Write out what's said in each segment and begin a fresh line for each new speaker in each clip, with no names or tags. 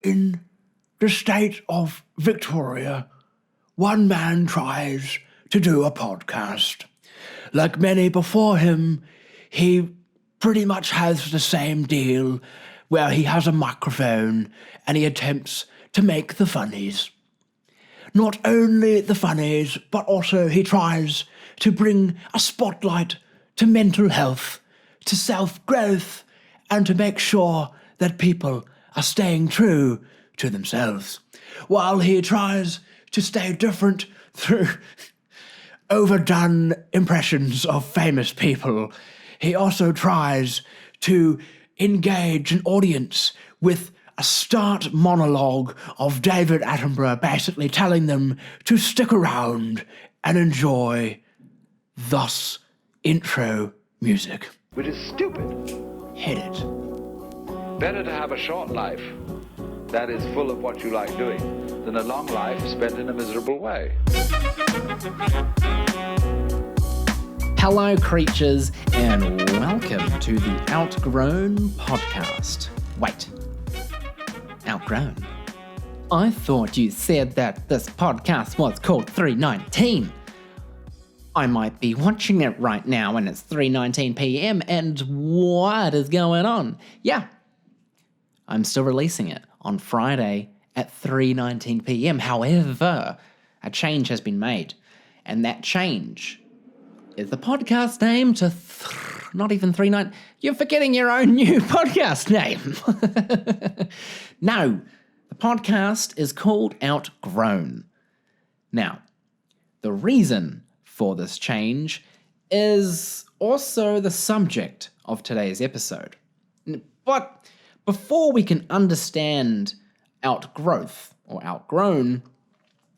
In the state of Victoria, one man tries to do a podcast. Like many before him, he pretty much has the same deal where he has a microphone and he attempts to make the funnies. Not only the funnies, but also he tries to bring a spotlight to mental health, to self-growth, and to make sure that people are staying true to themselves, while he tries to stay different through overdone impressions of famous people. He also tries to engage an audience with a start monologue of David Attenborough basically telling them to stick around and enjoy thus intro music.
Which is stupid.
Hit it.
Better to have a short life that is full of what you like doing than a long life spent in a miserable way.
Hello, creatures, and welcome to the Outgrown podcast. Wait, Outgrown? I thought you said that this podcast was called 319. I might be watching it right now and it's 3:19 p.m. and what is going on? Yeah, I'm still releasing it on Friday at 3:19 p.m. However, a change has been made, and that change is the podcast name to not even 39. You're forgetting your own new podcast name. No, the podcast is called Outgrown. Now, the reason for this change is also the subject of today's episode. But before we can understand outgrowth or outgrown,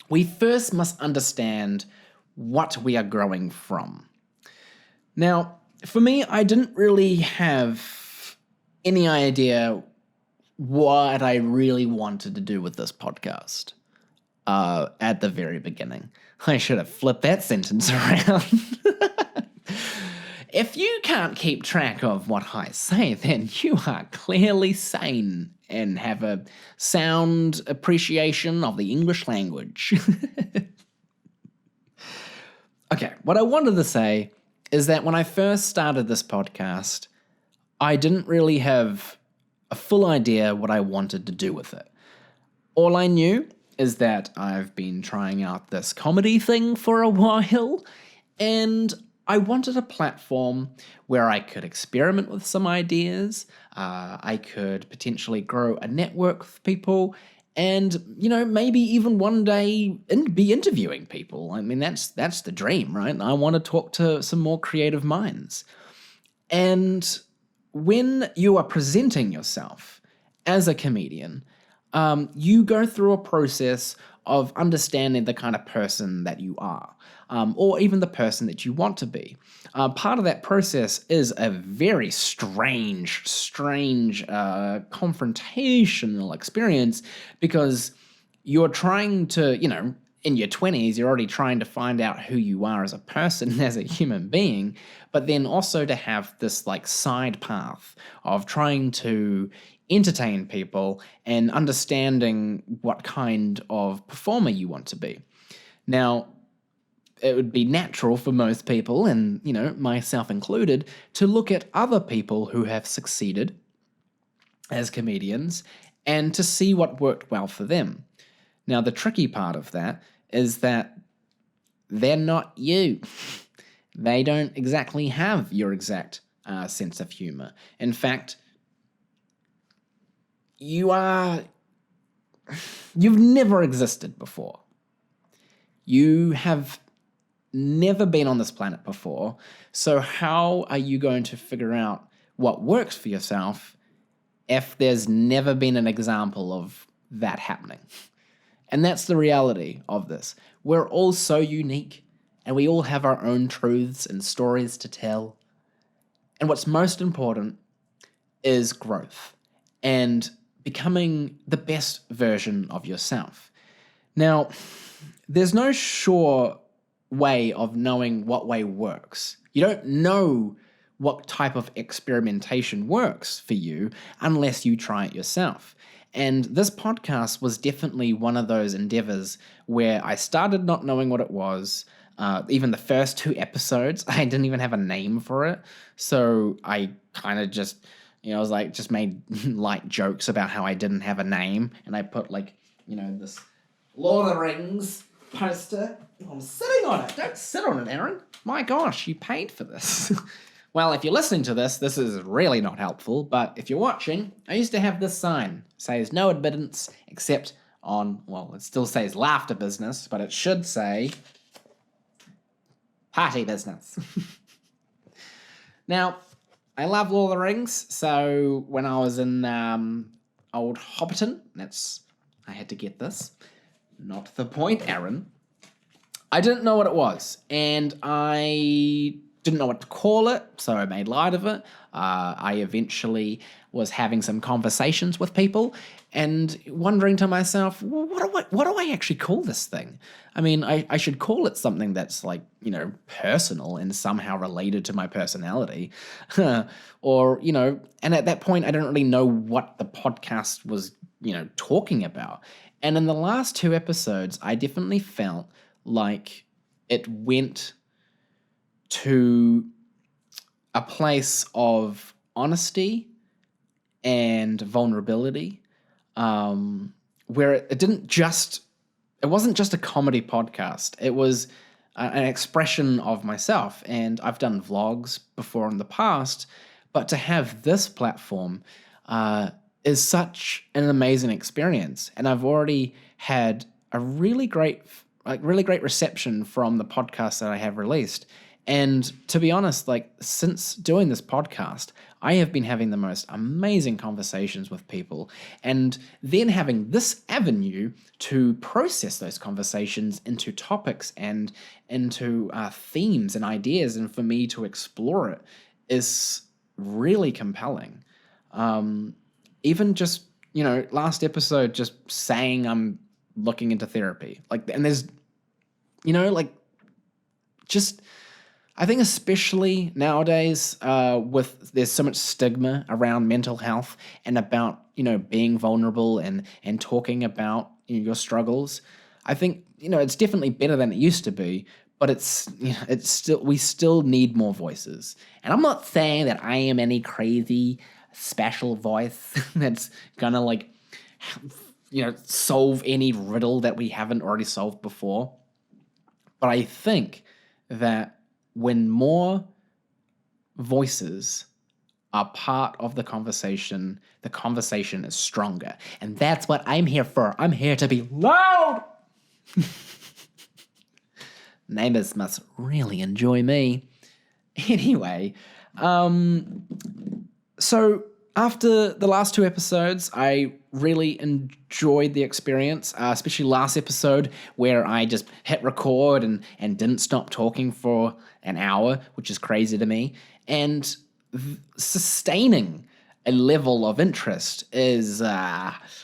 we first must understand what we are growing from. Now, for me, I didn't really have any idea what I really wanted to do with this podcast at the very beginning. I should have flipped that sentence around. If you can't keep track of what I say, then you are clearly sane and have a sound appreciation of the English language. Okay, what I wanted to say is that when I first started this podcast, I didn't really have a full idea what I wanted to do with it. All I knew is that I've been trying out this comedy thing for a while, and I wanted a platform where I could experiment with some ideas, I could potentially grow a network with people, and, maybe even one day be interviewing people. I mean, that's the dream, right? I want to talk to some more creative minds. And when you are presenting yourself as a comedian, you go through a process of understanding the kind of person that you are, or even the person that you want to be. Part of that process is a very strange, confrontational experience, because you're trying to, in your 20s, you're already trying to find out who you are as a person, as a human being, but then also to have this side path of trying to entertain people and understanding what kind of performer you want to be. Now, it would be natural for most people, and, myself included, to look at other people who have succeeded as comedians and to see what worked well for them. Now, the tricky part of that is that they're not you. They don't exactly have your exact sense of humor. In fact, you've never existed before. You have never been on this planet before, so how are you going to figure out what works for yourself if there's never been an example of that happening? And that's the reality of this. We're all so unique, and we all have our own truths and stories to tell. And what's most important is growth and becoming the best version of yourself. Now, there's no sure way of knowing what way works. You don't know what type of experimentation works for you unless you try it yourself. And this podcast was definitely one of those endeavors where I started not knowing what it was. Even the first 2 episodes, I didn't even have a name for it. So I kind of just, was like, just made light jokes about how I didn't have a name. And I put this Lord of the Rings poster. I'm sitting on it. Don't sit on it, Aaron. My gosh, you paid for this. Well, if you're listening to this is really not helpful, but if you're watching, I used to have this sign. It says no admittance except on, it still says laughter business, but it should say party business. Now, I love Lord of the Rings, so when I was in Old Hobbiton, I had to get this. Not the point, Aaron. I didn't know what it was, and I didn't know what to call it, so I made light of it. I eventually was having some conversations with people and wondering to myself, what do I actually call this thing? I mean, I should call it something that's personal and somehow related to my personality. Or, and at that point, I didn't really know what the podcast was, talking about. And in the last 2 episodes, I definitely felt like it went to a place of honesty and vulnerability, where it wasn't just a comedy podcast. It was an expression of myself. And I've done vlogs before in the past, but to have this platform is such an amazing experience. And I've already had a really great reception from the podcasts that I have released. And to be honest, since doing this podcast, I have been having the most amazing conversations with people, and then having this avenue to process those conversations into topics and into themes and ideas, and for me to explore it is really compelling. Even just, last episode, just saying I'm looking into therapy. And there's, I think especially nowadays, there's so much stigma around mental health and about, being vulnerable and talking about your struggles. I think, it's definitely better than it used to be, but we still need more voices. And I'm not saying that I am any crazy special voice that's gonna solve any riddle that we haven't already solved before. But I think that when more voices are part of the conversation is stronger. And that's what I'm here for. I'm here to be loud. Neighbors must really enjoy me. Anyway, so after the last 2 episodes, I really enjoyed the experience, especially last episode where I just hit record and didn't stop talking for an hour, which is crazy to me. And sustaining a level of interest is, it's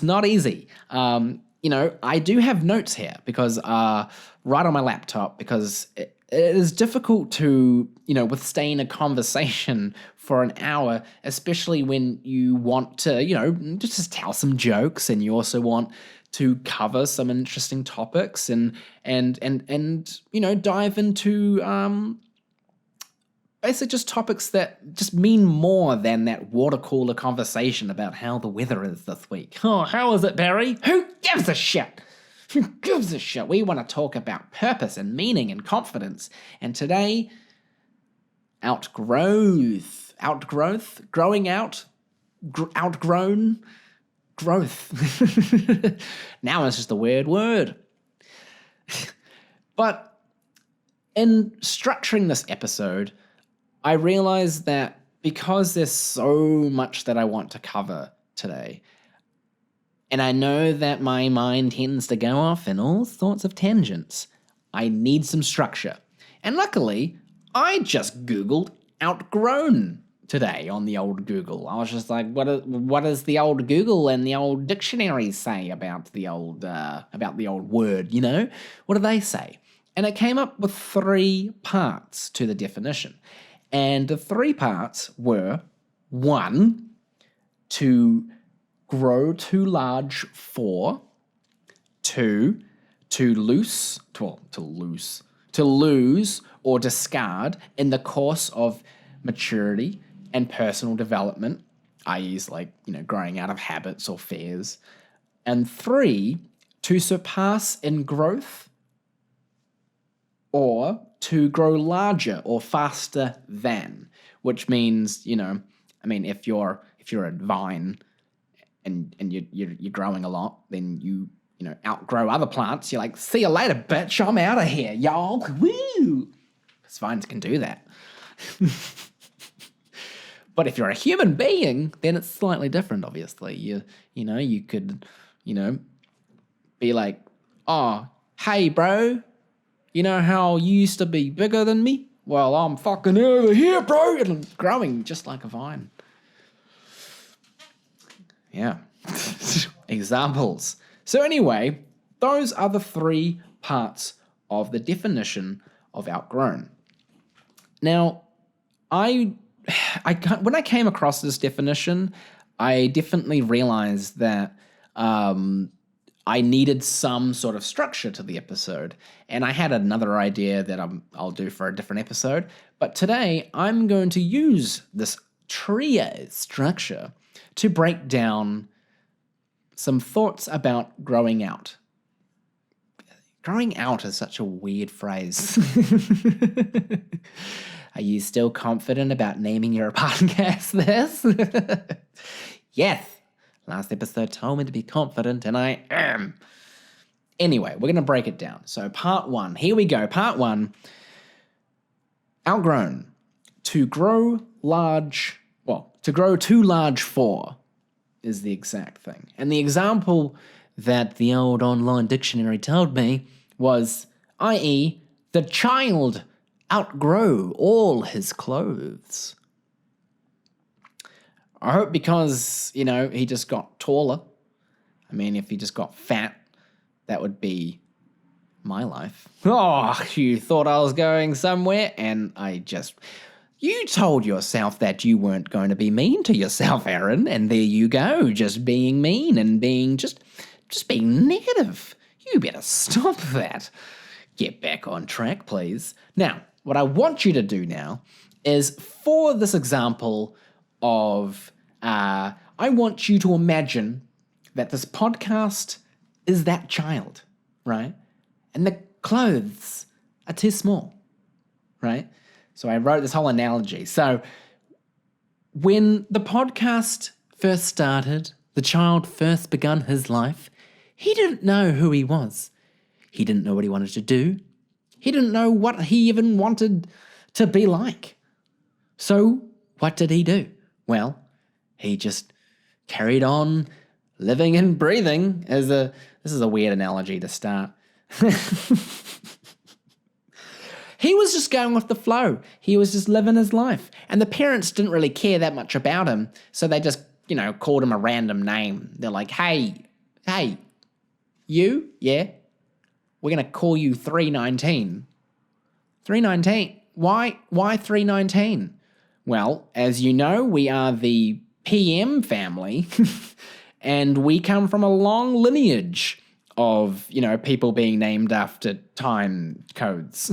not easy. I do have notes here because right on my laptop, because it is difficult to, withstand a conversation for an hour, especially when you want to, just tell some jokes, and you also want to cover some interesting topics and dive into basically just topics that just mean more than that water cooler conversation about how the weather is this week. Oh, how is it, Barry? Who gives a shit? Who gives a shit? We want to talk about purpose and meaning and confidence. And today, outgrowth, growing out, outgrown, growth. Now it's just a weird word. But in structuring this episode, I realized that because there's so much that I want to cover today, and I know that my mind tends to go off in all sorts of tangents, I need some structure. And luckily, I just Googled outgrown today on the old Google. I was just like, what does the old Google and the old dictionary say about the old word, What do they say? And it came up with 3 parts to the definition. And the 3 parts were, 1, to grow too large for, 2, to lose or discard in the course of maturity and personal development, i.e. growing out of habits or fears. And 3, to surpass in growth or to grow larger or faster than, which means, if you're a vine and you're growing a lot, then you outgrow other plants. You're like, see you later, bitch. I'm out of here, y'all. Woo! Because vines can do that. But if you're a human being, then it's slightly different, obviously. You could, be like, oh, hey, bro, you know how you used to be bigger than me? Well, I'm fucking over here, bro, and growing just like a vine. Yeah. Examples. So anyway, those are the 3 parts of the definition of outgrown. Now, when I came across this definition, I definitely realized that I needed some sort of structure to the episode. And I had another idea that I'll do for a different episode. But today, I'm going to use this trio structure to break down some thoughts about growing out. Growing out is such a weird phrase. Are you still confident about naming your podcast this? Yes. Last episode told me to be confident, and I am. Anyway, we're going to break it down. So part 1. Here we go. Part 1. Outgrown. To grow too large for is the exact thing. And the example that the old online dictionary told me was, i.e., the child outgrow all his clothes. I hope because, he just got taller. I mean, if he just got fat, that would be my life. Oh, you thought I was going somewhere, and you told yourself that you weren't going to be mean to yourself, Aaron, and there you go, just being mean and being just being negative. You better stop that. Get back on track, please. Now, what I want you to do now is, for this example of, I want you to imagine that this podcast is that child, right? And the clothes are too small, right? So I wrote this whole analogy. So when the podcast first started, the child first begun his life, he didn't know who he was. He didn't know what he wanted to do. He didn't know what he even wanted to be like. So what did he do? Well, he just carried on living and breathing this is a weird analogy to start. He was just going with the flow. He was just living his life. And the parents didn't really care that much about him, so they just, called him a random name. They're like, hey, you? Yeah? We're going to call you 319. 319? Why 319? Well, as you know, we are the PM family, and we come from a long lineage of, people being named after time codes.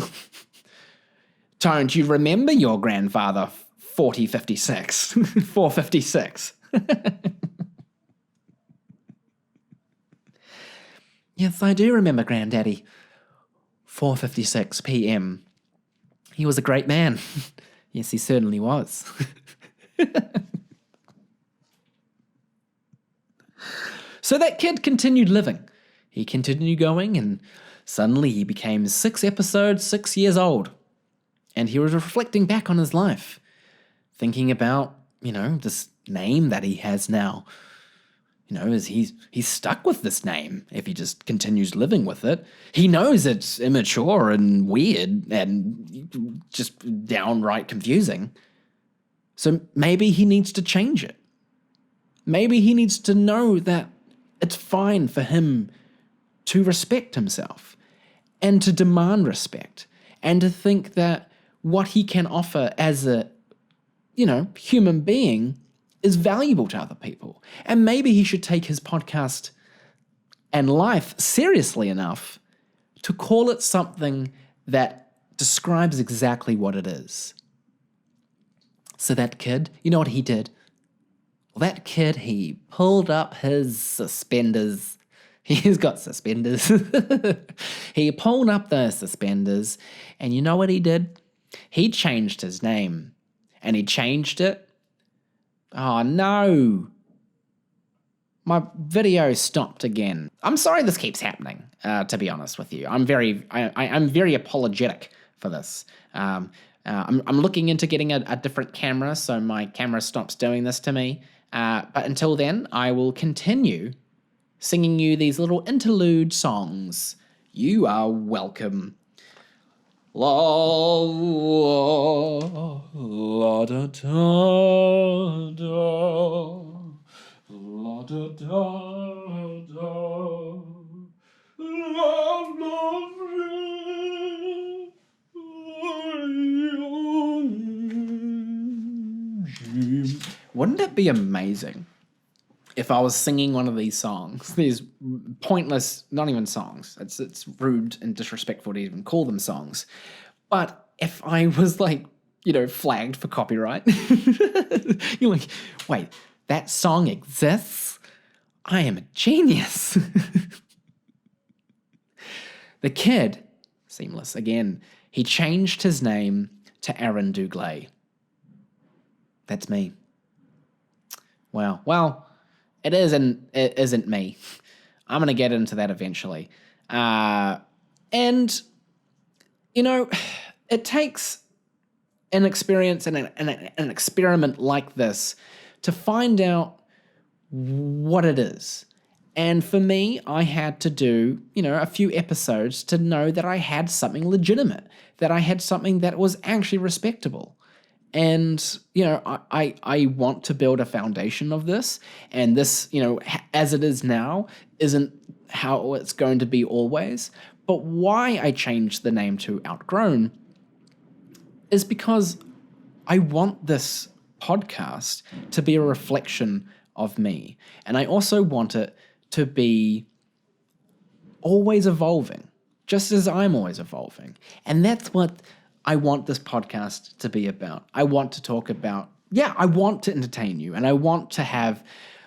Don't you remember your grandfather, 4056? 456. Yes, I do remember Granddaddy. 4:56 p.m. He was a great man. Yes, he certainly was. So that kid continued living. He continued going, and suddenly he became 6 years old. And he was reflecting back on his life, thinking about, this name that he has now. He's stuck with this name if he just continues living with it. He knows it's immature and weird and just downright confusing. So maybe he needs to change it. Maybe he needs to know that it's fine for him to respect himself and to demand respect and to think that what he can offer as a, human being is valuable to other people. And maybe he should take his podcast and life seriously enough to call it something that describes exactly what it is. So that kid, you know what he did? Well, that kid, he pulled up his suspenders. He's got suspenders. He pulled up those suspenders, and you know what he did? He changed his name, and he changed it. Oh no! My video stopped again. I'm sorry this keeps happening, to be honest with you. I'm very apologetic for this. I'm looking into getting a different camera so my camera stops doing this to me. But until then, I will continue singing you these little interlude songs. You are welcome. La la la da da da. La da da da, Wouldn't it be amazing if I was singing one of these songs, these pointless, not even songs, it's rude and disrespectful to even call them songs, but if I was like, flagged for copyright, you're like, wait, that song exists? I am a genius. The kid, seamless again, he changed his name to Aaron Douglae. That's me. Wow. Well, it isn't me. I'm going to get into that eventually. And, it takes an experience and an experiment like this to find out what it is. And for me, I had to do, a few episodes to know that I had something legitimate, that I had something that was actually respectable. And, I want to build a foundation of this. And this, as it is now, isn't how it's going to be always. But why I changed the name to Outgrown is because I want this podcast to be a reflection of me. And I also want it to be always evolving, just as I'm always evolving. And that's what I want this podcast to be about. I want to talk about, I want to entertain you, and I want to have,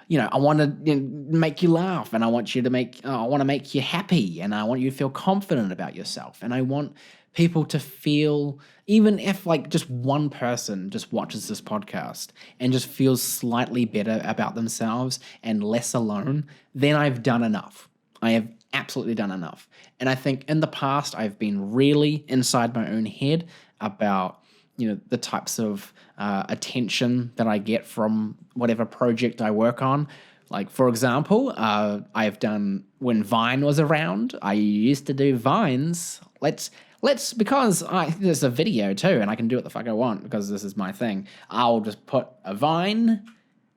I want to make you laugh, and I want to make you happy, and I want you to feel confident about yourself. And I want people to feel, even if like just one person just watches this podcast and just feels slightly better about themselves and less alone, then I've done enough. I have absolutely done enough. And I think in the past, I've been really inside my own head about, the types of attention that I get from whatever project I work on. Like, for example, I've done, when Vine was around, I used to do Vines. Because there's a video too, and I can do what the fuck I want because this is my thing. I'll just put a Vine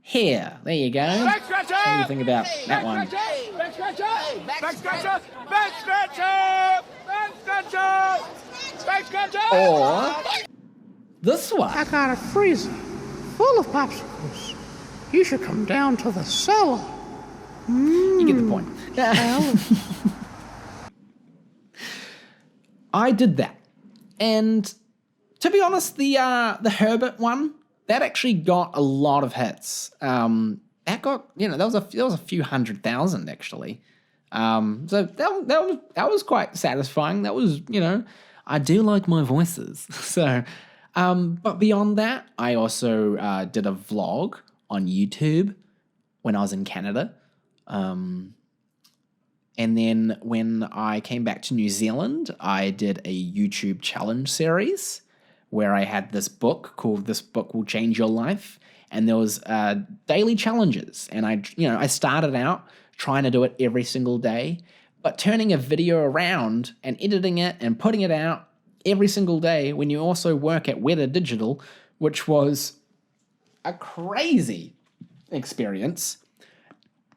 here. There you go. Back scratcher! What do you think about that one?
Back scratcher! Back scratcher! Back scratcher! Back scratcher! Back scratcher!
Or this one.
I got a freezer full of popsicles. You should come down to the cellar.
You get the point. I did that. And to be honest, the Herbert one, that actually got a lot of hits. That got, that was a few 100,000 actually. So that was quite satisfying. That was, I do like my voices. So, but beyond that, I also did a vlog on YouTube when I was in Canada. And then when I came back to New Zealand, I did a YouTube challenge series where I had this book called This Book Will Change Your Life. And there was daily challenges. And I started out trying to do it every single day, but turning a video around and editing it and putting it out every single day when you also work at Weta Digital, which was a crazy experience.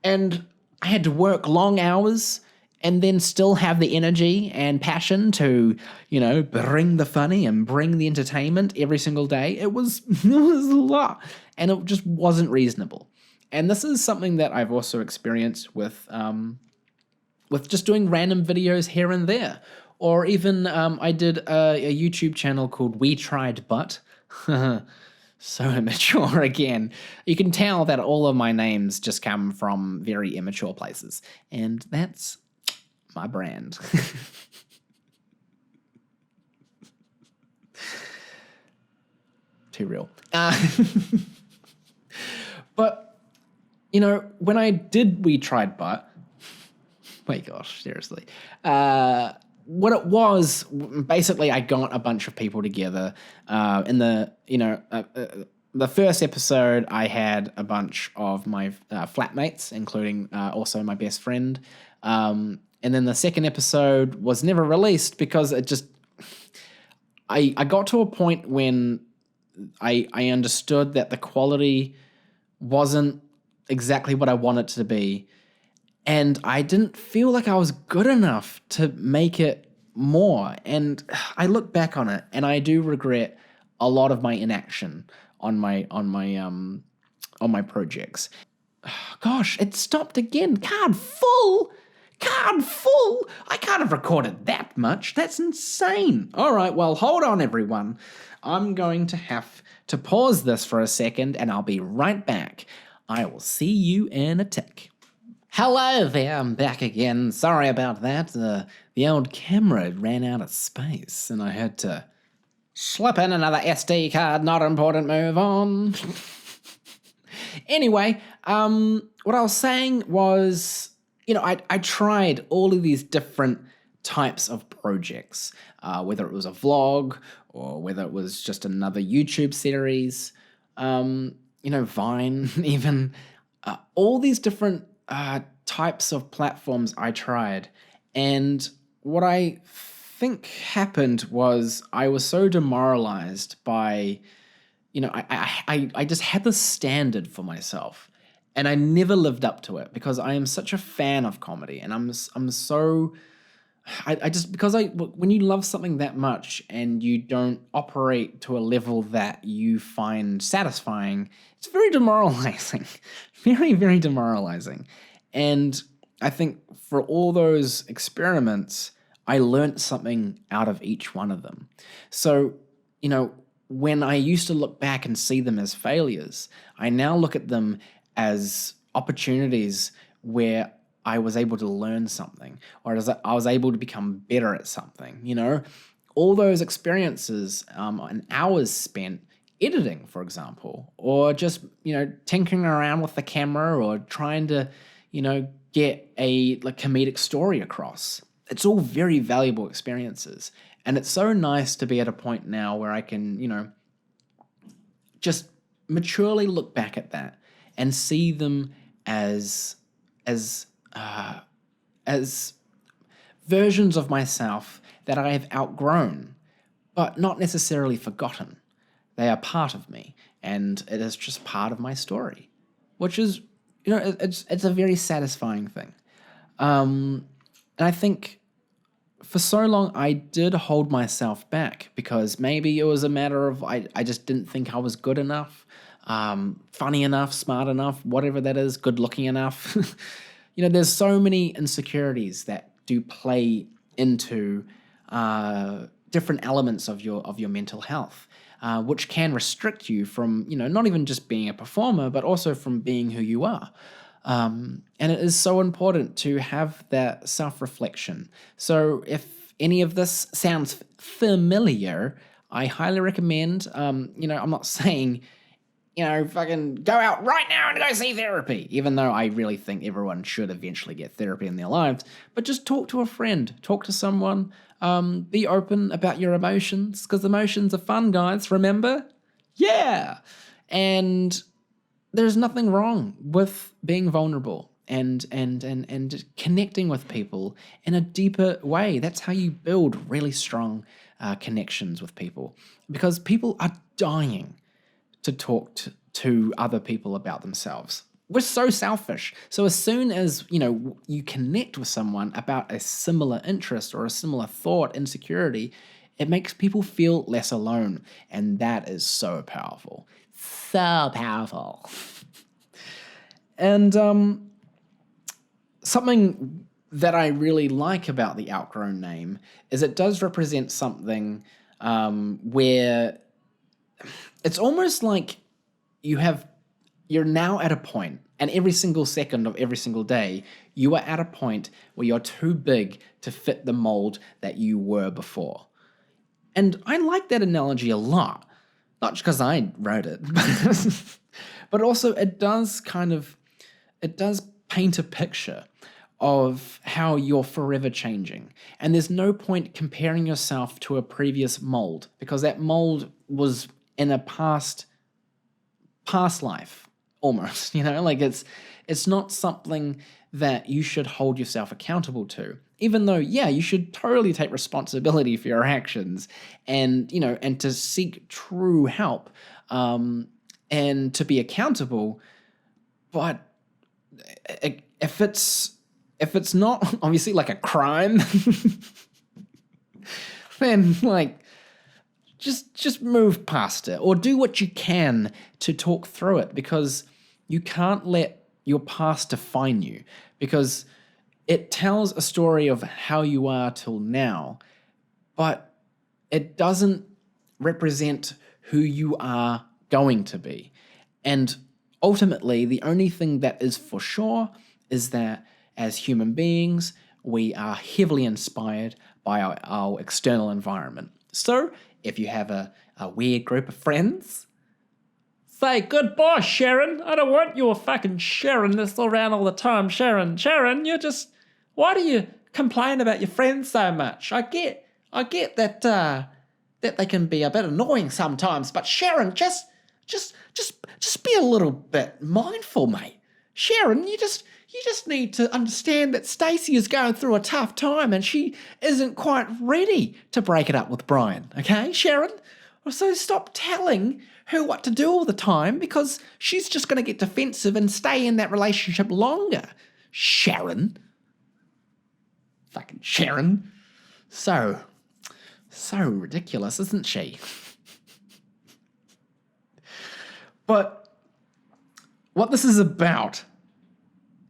And I had to work long hours and then still have the energy and passion to, bring the funny and bring the entertainment every single day. It was a lot, and it just wasn't reasonable. And this is something that I've also experienced with just doing random videos here and there. Or even I did a YouTube channel called We Tried But. So immature again. You can tell that all of my names just come from very immature places. And that's my brand. Too real. But, when I did We Tried But, my gosh, seriously. What it was, basically, I got a bunch of people together. In the first episode, I had a bunch of my flatmates, including also my best friend. And then the second episode was never released because it just... I got to a point when I understood that the quality wasn't exactly what I wanted it to be. And I didn't feel like I was good enough to make it more. And I look back on it, and I do regret a lot of my inaction on my projects. Gosh, it stopped again. Card full. I can't have recorded that much. That's insane. All right, well, hold on, everyone. I'm going to have to pause this for a second, and I'll be right back. I will see you in a tick. Hello there, I'm back again. Sorry about that. The old camera ran out of space, and I had to slip in another SD card. Not important, move on. Anyway, what I was saying was, I tried all of these different types of projects, whether it was a vlog or whether it was just another YouTube series, Vine, even all these different types of platforms I tried. And what I think happened was I was so demoralized by, I just had this standard for myself, and I never lived up to it because I am such a fan of comedy, and when you love something that much and you don't operate to a level that you find satisfying, it's very demoralizing. Very, very demoralizing. And I think for all those experiments, I learned something out of each one of them. So, when I used to look back and see them as failures, I now look at them as opportunities where I was able to learn something, or as I was able to become better at something. All those experiences and hours spent editing, for example, or just, tinkering around with the camera or trying to, get a comedic story across. It's all very valuable experiences. And it's so nice to be at a point now where I can, just maturely look back at that and see them as versions of myself that I have outgrown, but not necessarily forgotten. They are part of me, and it is just part of my story, which is, it's a very satisfying thing. And I think for so long I did hold myself back because maybe it was a matter of I just didn't think I was good enough, funny enough, smart enough, whatever that is, good looking enough. There's so many insecurities that do play into different elements of your mental health, which can restrict you from, not even just being a performer, but also from being who you are. And it is so important to have that self-reflection. So if any of this sounds familiar, I highly recommend, I'm not saying, fucking go out right now and go see therapy, even though I really think everyone should eventually get therapy in their lives. But just talk to a friend, talk to someone, be open about your emotions, because emotions are fun, guys, remember? Yeah! And there's nothing wrong with being vulnerable and connecting with people in a deeper way. That's how you build really strong connections with people, because people are dying to talk to other people about themselves. we're so selfish. So as soon as, you connect with someone about a similar interest or a similar thought, insecurity, it makes people feel less alone. And that is so powerful. So powerful. And something that I really like about the Outgrown name is it does represent something where it's almost like you're now at a point, and every single second of every single day, you are at a point where you're too big to fit the mold that you were before. And I like that analogy a lot, not just because I wrote it, but also it does paint a picture of how you're forever changing. And there's no point comparing yourself to a previous mold, because that mold was in a past life, almost, like it's not something that you should hold yourself accountable to, even though, you should totally take responsibility for your actions and to seek true help, and to be accountable. But if it's not obviously like a crime, then just move past it, or do what you can to talk through it, because you can't let your past define you, because it tells a story of how you are till now, but it doesn't represent who you are going to be. And ultimately, the only thing that is for sure is that as human beings, we are heavily inspired by our external environment. So if you have a weird group of friends, say, goodbye, Sharon. I don't want you fucking Sharon this around all the time. Sharon, why do you complain about your friends so much? I get that that they can be a bit annoying sometimes, but Sharon, just be a little bit mindful, mate. Sharon, you just need to understand that Stacey is going through a tough time and she isn't quite ready to break it up with Brian, okay, Sharon? So stop telling her what to do all the time, because she's just going to get defensive and stay in that relationship longer. Sharon. Fucking Sharon. So ridiculous, isn't she? But what this is about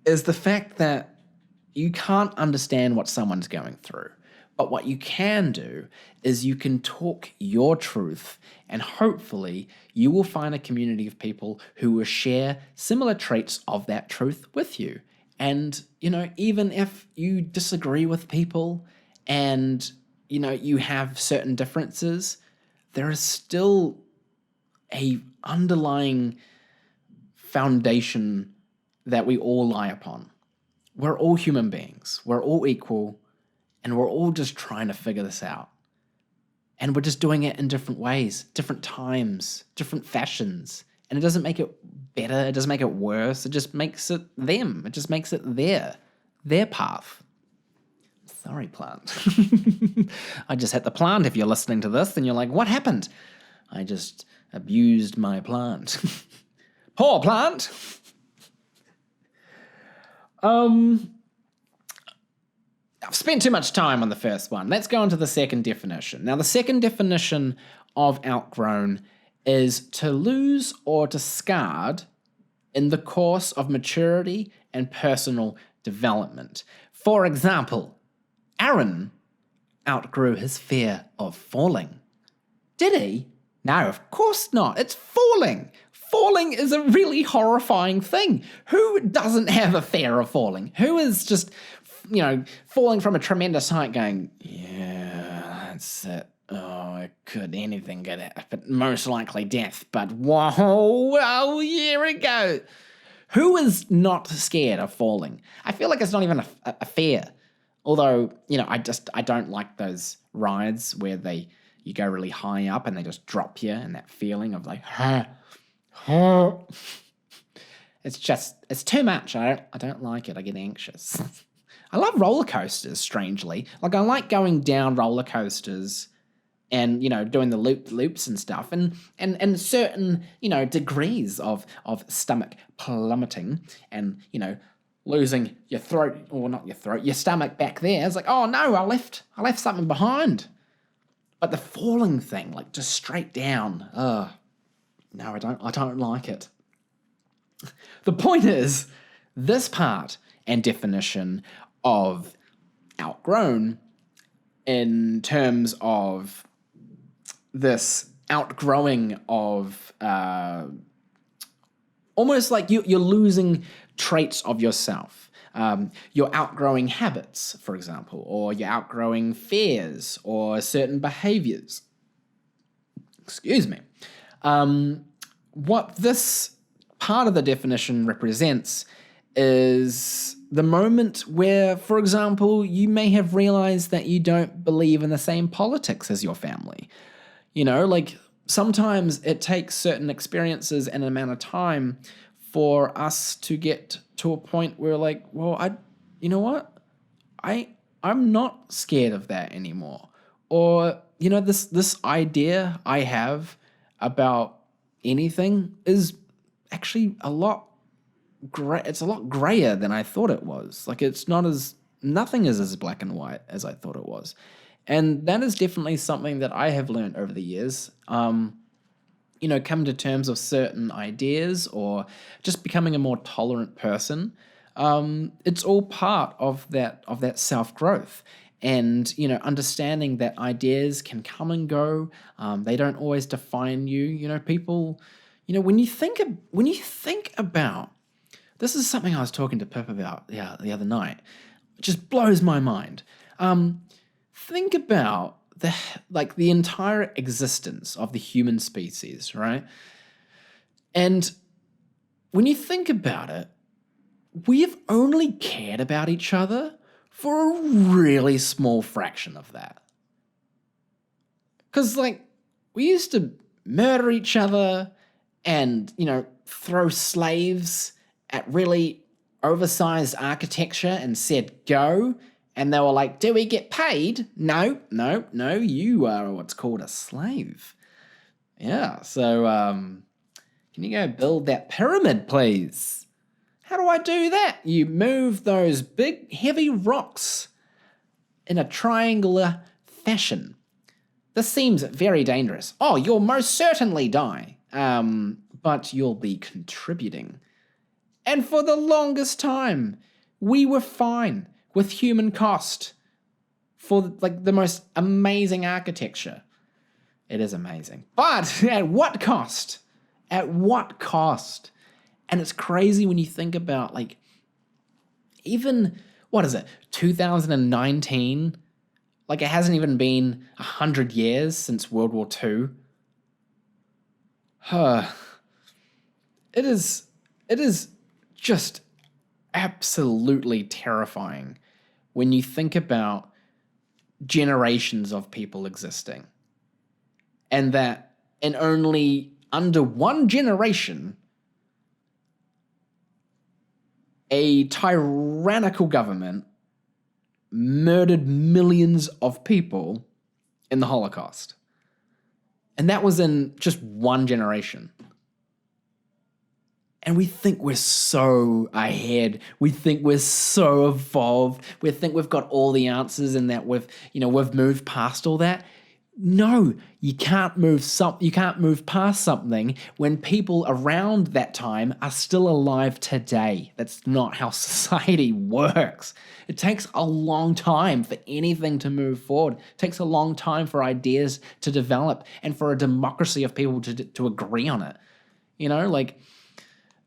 is the fact that you can't understand what someone's going through. But what you can do is you can talk your truth, and hopefully you will find a community of people who will share similar traits of that truth with you. And, even if you disagree with people and, you have certain differences, there is still a underlying foundation that we all lie upon. We're all human beings. We're all equal. And we're all just trying to figure this out. And we're just doing it in different ways, different times, different fashions. And it doesn't make it better. It doesn't make it worse. It just makes it them. It just makes it their path. Sorry, plant. I just hit the plant. If you're listening to this, then you're like, what happened? I just abused my plant. Poor plant. I've spent too much time on the first one. Let's go on to the second definition. Now, the second definition of outgrown is to lose or discard in the course of maturity and personal development. For example, Aaron outgrew his fear of falling. Did he? No, of course not. It's falling. Falling is a really horrifying thing. Who doesn't have a fear of falling? Who is just, falling from a tremendous height going, yeah, that's it. Oh, anything could happen. Most likely death, but whoa, here we go. Who is not scared of falling? I feel like it's not even a fear. Although, I don't like those rides where you go really high up and they just drop you, and that feeling of like, it's too much. I don't like it. I get anxious. I love roller coasters, strangely. Like, I like going down roller coasters and, doing the loops and stuff, and certain, degrees of stomach plummeting and, losing your throat, or not your throat, your stomach back there. It's like, oh no, I left something behind. But the falling thing, like just straight down, no, I don't like it. The point is, this part and definition of outgrown in terms of this outgrowing of almost like you're losing traits of yourself. You're outgrowing habits, for example, or you're outgrowing fears or certain behaviors. Excuse me. What this part of the definition represents is the moment where, for example, you may have realized that you don't believe in the same politics as your family. Like sometimes it takes certain experiences and an amount of time for us to get to a point where, like, well, I'm not scared of that anymore. Or, this idea I have about anything is actually it's a lot grayer than I thought it was. Like, nothing is as black and white as I thought it was. And that is definitely something that I have learned over the years. Come to terms of certain ideas or just becoming a more tolerant person. It's all part of that self-growth. And, understanding that ideas can come and go. They don't always define you. People, when you think about, this is something I was talking to Pip about the other night. It just blows my mind. Think about the entire existence of the human species, right? And when you think about it, we have only cared about each other for a really small fraction of that. Because, we used to murder each other and, throw slaves at really oversized architecture and said, go. And they were like, do we get paid? No, you are what's called a slave. Yeah, so can you go build that pyramid, please? How do I do that? You move those big, heavy rocks in a triangular fashion. This seems very dangerous. Oh, you'll most certainly die, but you'll be contributing. And for the longest time, we were fine with human cost for the most amazing architecture. It is amazing. But at what cost? At what cost? And it's crazy when you think about even, 2019? It hasn't even been 100 years since World War II. It is just absolutely terrifying when you think about generations of people existing. And that in only under one generation, a tyrannical government murdered millions of people in the Holocaust. And that was in just one generation. And we think we're so ahead. We think we're so evolved. We think we've got all the answers and that we've moved past all that. No, you can't move past something when people around that time are still alive today. That's not how society works. It takes a long time for anything to move forward. It takes a long time for ideas to develop and for a democracy of people to agree on it.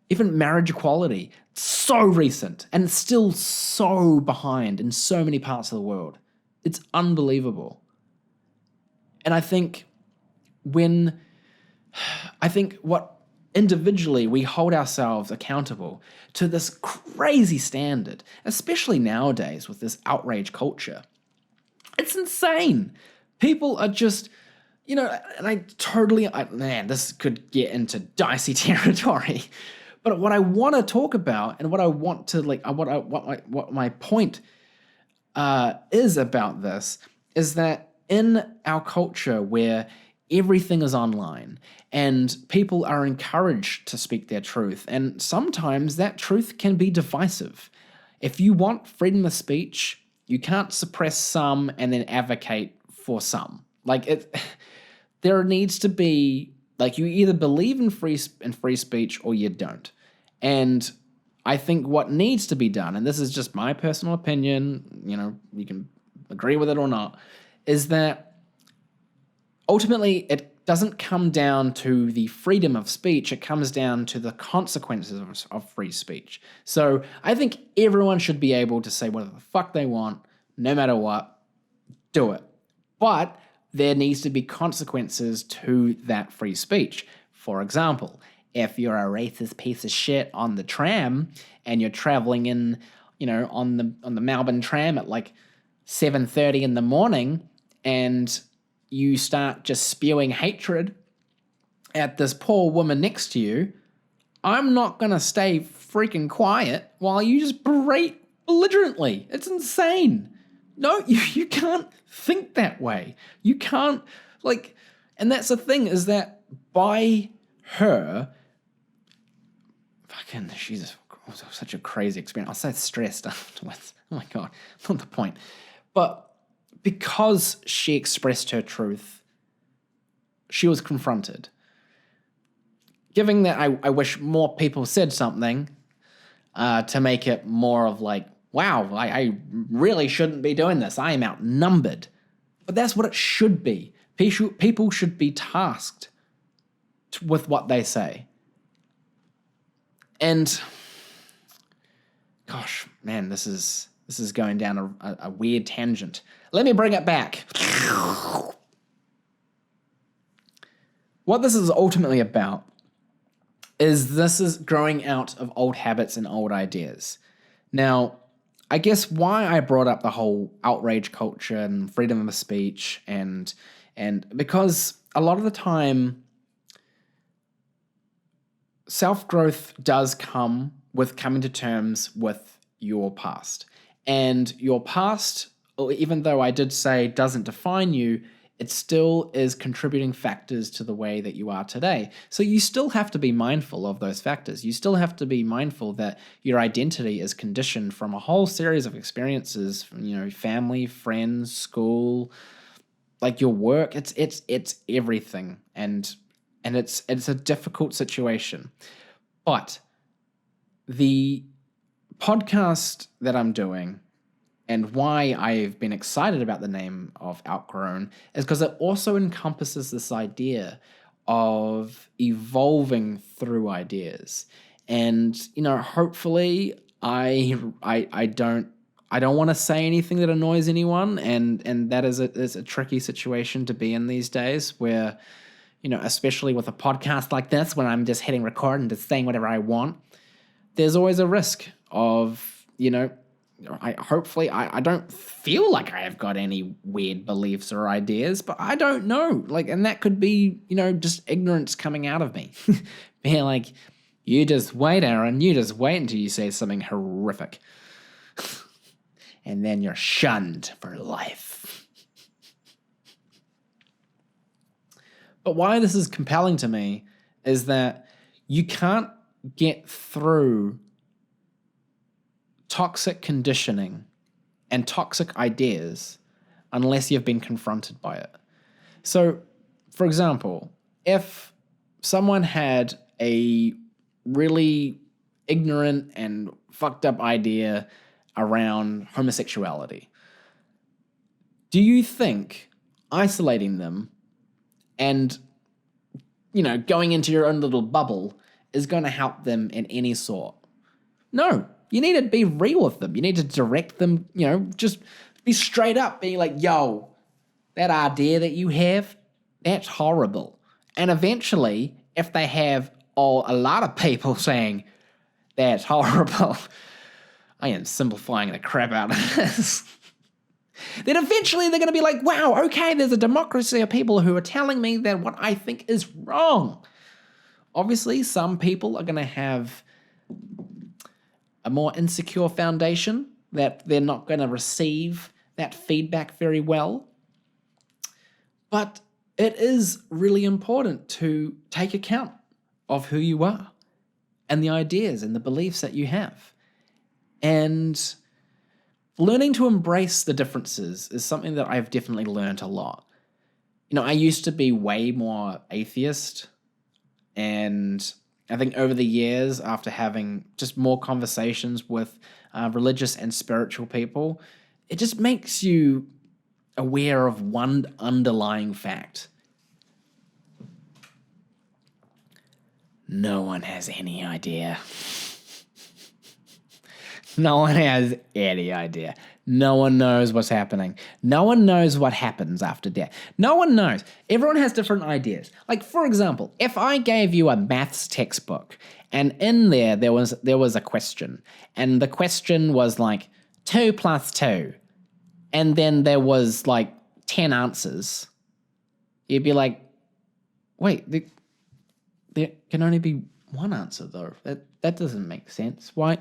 Even marriage equality, so recent and still so behind in so many parts of the world. It's unbelievable. And I think what individually we hold ourselves accountable to this crazy standard, especially nowadays with this outrage culture. It's insane. People are just, and this could get into dicey territory. But what I want to talk about and what I want to what my point is about this is that in our culture where everything is online and people are encouraged to speak their truth, and sometimes that truth can be divisive. If you want freedom of speech, you can't suppress some and then advocate for some. There needs to be, you either believe in free speech or you don't. And I think what needs to be done, and this is just my personal opinion, you can agree with it or not, is that ultimately it doesn't come down to the freedom of speech, it comes down to the consequences of free speech. So I think everyone should be able to say whatever the fuck they want, no matter what, do it. But there needs to be consequences to that free speech. For example, if you're a racist piece of shit on the tram and you're traveling in, on the Melbourne tram at 7:30 in the morning and you start just spewing hatred at this poor woman next to you, I'm not going to stay freaking quiet while you just berate belligerently. It's insane. No, you can't think that way. You can't, and that's the thing, is that by her, she's such a crazy experience. I was so stressed afterwards. Oh my God, not the point. But because she expressed her truth, she was confronted. Given that I wish more people said something to make it more of wow, I really shouldn't be doing this. I am outnumbered. But that's what it should be. People should be tasked with what they say. And gosh, man, this is going down a weird tangent. Let me bring it back. What this is ultimately about is growing out of old habits and old ideas. Now, I guess why I brought up the whole outrage culture and freedom of speech and because a lot of the time self-growth does come with coming to terms with your past. And your past, even though I did say doesn't define you, it still is contributing factors to the way that you are today. So you still have to be mindful of those factors. You still have to be mindful that your identity is conditioned from a whole series of experiences, from, family, friends, school, your work. It's everything. And it's a difficult situation. But the podcast that I'm doing and why I've been excited about the name of Outgrown is because it also encompasses this idea of evolving through ideas. And, hopefully I don't want to say anything that annoys anyone, and that is a tricky situation to be in these days where, especially with a podcast like this, when I'm just hitting record and just saying whatever I want, there's always a risk of, I don't feel like I have got any weird beliefs or ideas, but I don't know. And that could be, just ignorance coming out of me. Being like, you just wait, Aaron, you just wait until you say something horrific. And then you're shunned for life. But why this is compelling to me is that you can't get through toxic conditioning and toxic ideas unless you've been confronted by it. So, for example, if someone had a really ignorant and fucked up idea around homosexuality, do you think isolating them and, going into your own little bubble is going to help them in any sort? No. You need to be real with them. You need to direct them, just be straight up, being like, yo, that idea that you have, that's horrible. And eventually, if they have a lot of people saying, that's horrible, I am simplifying the crap out of this, then eventually they're going to be like, wow, okay, there's a democracy of people who are telling me that what I think is wrong. Obviously, some people are going to have a more insecure foundation, that they're not going to receive that feedback very well. But it is really important to take account of who you are and the ideas and the beliefs that you have. And learning to embrace the differences is something that I've definitely learned a lot. I used to be way more atheist, and I think over the years, after having just more conversations with religious and spiritual people, it just makes you aware of one underlying fact. No one has any idea. No one has any idea. No one knows what's happening. No one knows what happens after death. No one knows. Everyone has different ideas. Like, for example, if I gave you a maths textbook and in there was a question, and the question was like 2 plus 2, and then there was like 10 answers, you'd be like, wait, there can only be one answer though. That doesn't make sense. Why?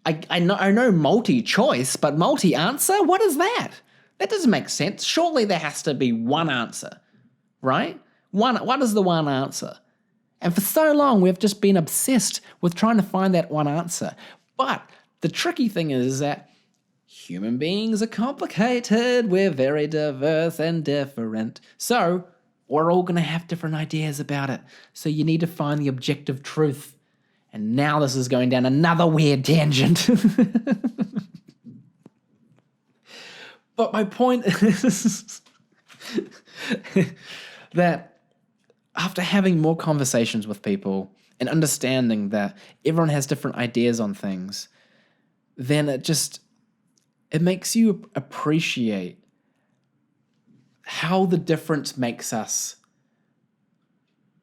I know multi-choice, but multi-answer? What is that? That doesn't make sense. Surely there has to be one answer, right? What is the one answer? And for so long, we've just been obsessed with trying to find that one answer. But the tricky thing is that human beings are complicated. We're very diverse and different. So we're all going to have different ideas about it. So you need to find the objective truth. And now this is going down another weird tangent. But my point is that after having more conversations with people and understanding that everyone has different ideas on things, then it makes you appreciate how the difference makes us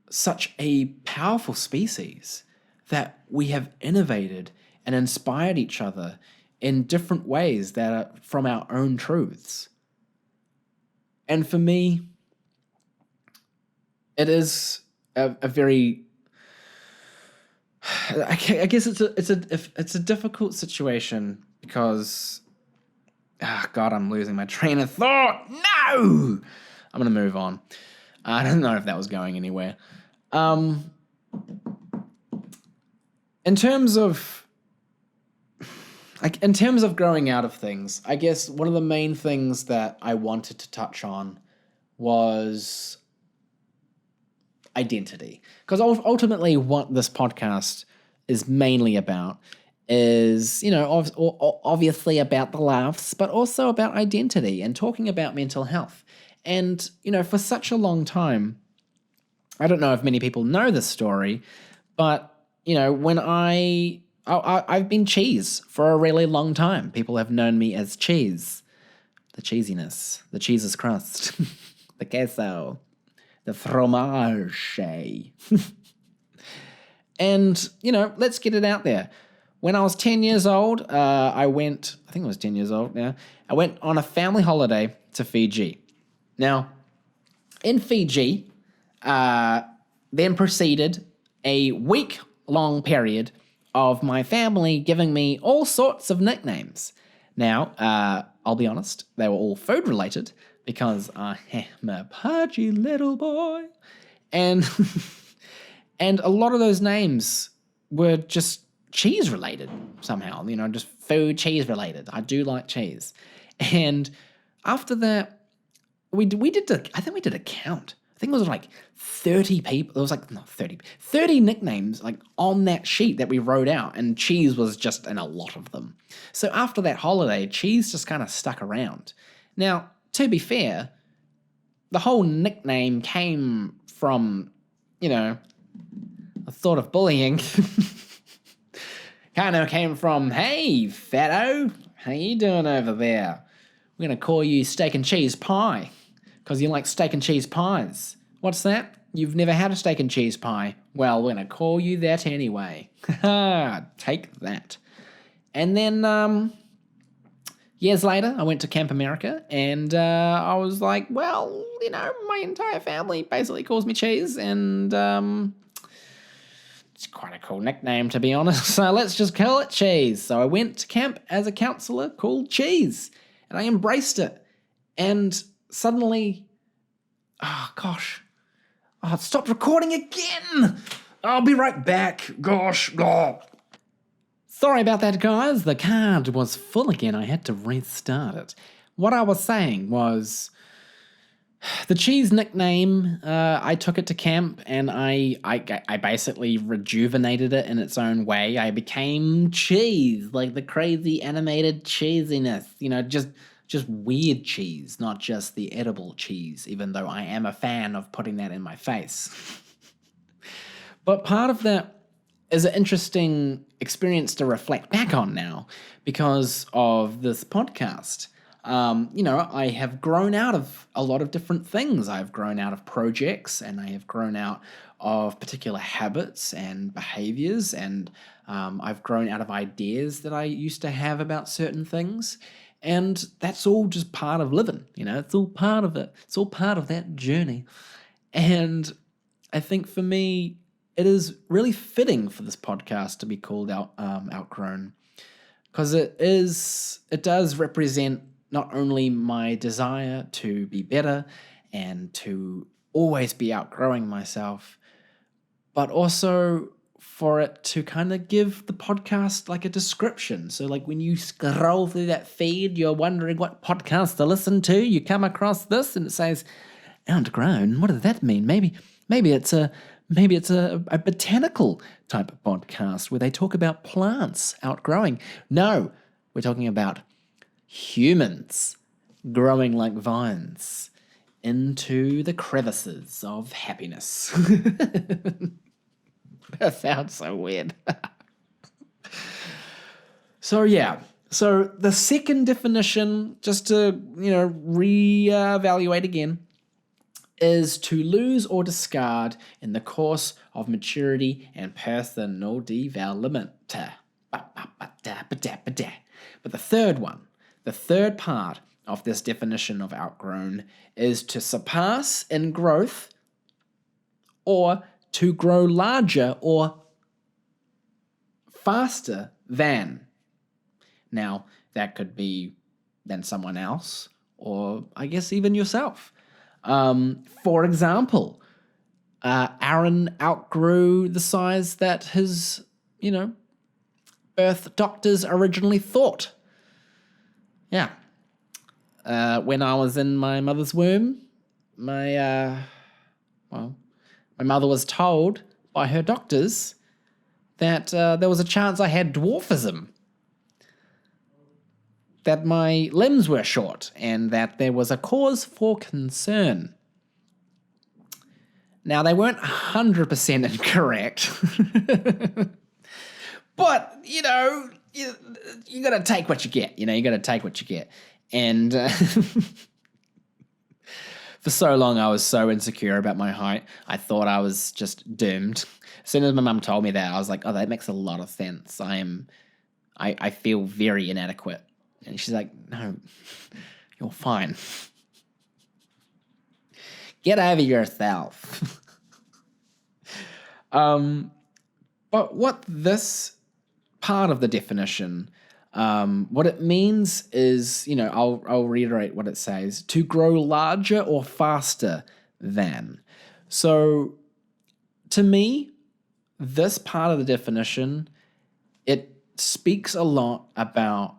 such a powerful species, that we have innovated and inspired each other in different ways that are from our own truths. And for me, it is a very, I guess it's a difficult situation because, God, I'm losing my train of thought. No! I'm going to move on. I don't know if that was going anywhere. In terms of growing out of things, I guess one of the main things that I wanted to touch on was identity. Because ultimately what this podcast is mainly about is, obviously about the laughs, but also about identity and talking about mental health. And, for such a long time, I don't know if many people know this story, but when I've been Cheese for a really long time. People have known me as Cheese. The cheesiness, the cheese's crust, the queso, the fromage. And, let's get it out there. When I was 10 years old, I think I was 10 years old now, I went on a family holiday to Fiji. Now, in Fiji, then proceeded a week-long period of my family giving me all sorts of nicknames. Now, I'll be honest, they were all food-related because I am a pudgy little boy. And and a lot of those names were just cheese-related somehow, just food cheese-related. I do like cheese. And after that, I think we did a count. I think it was like 30 people. It was like, not 30 nicknames like on that sheet that we wrote out, and cheese was just in a lot of them. So after that holiday, cheese just kind of stuck around. Now, to be fair, the whole nickname came from, a thought of bullying. Kind of came from, hey, fatto, how you doing over there? We're going to call you steak and cheese pie because you like steak and cheese pies. What's that? You've never had a steak and cheese pie? Well, we're going to call you that anyway. Take that. And then years later, I went to Camp America, and I was like, well, my entire family basically calls me Cheese, and it's quite a cool nickname, to be honest, so let's just call it Cheese. So I went to camp as a counselor called Cheese, and I embraced it. And suddenly, Oh, gosh. Oh, it stopped recording again. I'll be right back. Gosh. Oh. Sorry about that, guys. The card was full again. I had to restart it. What I was saying was the cheese nickname, I took it to camp and I basically rejuvenated it in its own way. I became cheese, like the crazy animated cheesiness, just weird cheese, not just the edible cheese, even though I am a fan of putting that in my face. But part of that is an interesting experience to reflect back on now because of this podcast. I have grown out of a lot of different things. I've grown out of projects and I have grown out of particular habits and behaviors, and I've grown out of ideas that I used to have about certain things. And that's all just part of living, it's all part of it. It's all part of that journey. And I think for me, it is really fitting for this podcast to be called Outgrown, because it does represent not only my desire to be better and to always be outgrowing myself, but also for it to kind of give the podcast like a description. So like when you scroll through that feed, you're wondering what podcast to listen to, you come across this and it says, Outgrown, what does that mean? Maybe it's a botanical type of podcast where they talk about plants outgrowing. No, we're talking about humans growing like vines into the crevices of happiness. That sounds so weird. So the second definition, just to reevaluate again, is to lose or discard in the course of maturity and personal development. But the third part of this definition of outgrown is to surpass in growth or to grow larger or faster than. Now, that could be than someone else or I guess even yourself. For example, Aaron outgrew the size that his, birth doctors originally thought. Yeah. When I was in my mother's womb, my mother was told by her doctors that there was a chance I had dwarfism, that my limbs were short, and that there was a cause for concern. Now, they weren't 100% incorrect, but, you gotta take what you get, you gotta take what you get. And for so long, I was so insecure about my height, I thought I was just doomed. As soon as my mum told me that, I was like, oh, that makes a lot of sense. I feel very inadequate. And she's like, no, you're fine. Get over yourself. But what this part of the definition, what it means is, I'll reiterate what it says, to grow larger or faster than. So to me, this part of the definition, it speaks a lot about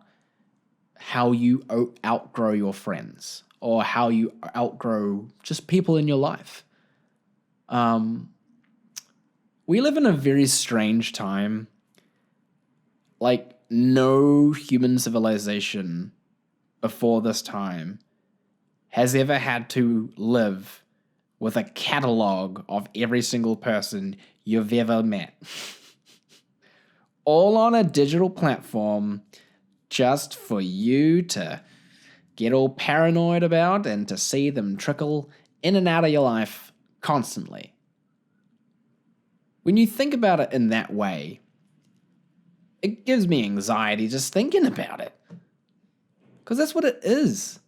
how you outgrow your friends or how you outgrow just people in your life. We live in a very strange time. Like, no human civilization before this time has ever had to live with a catalog of every single person you've ever met. All on a digital platform just for you to get all paranoid about and to see them trickle in and out of your life constantly. When you think about it in that way, it gives me anxiety just thinking about it. Because that's what it is.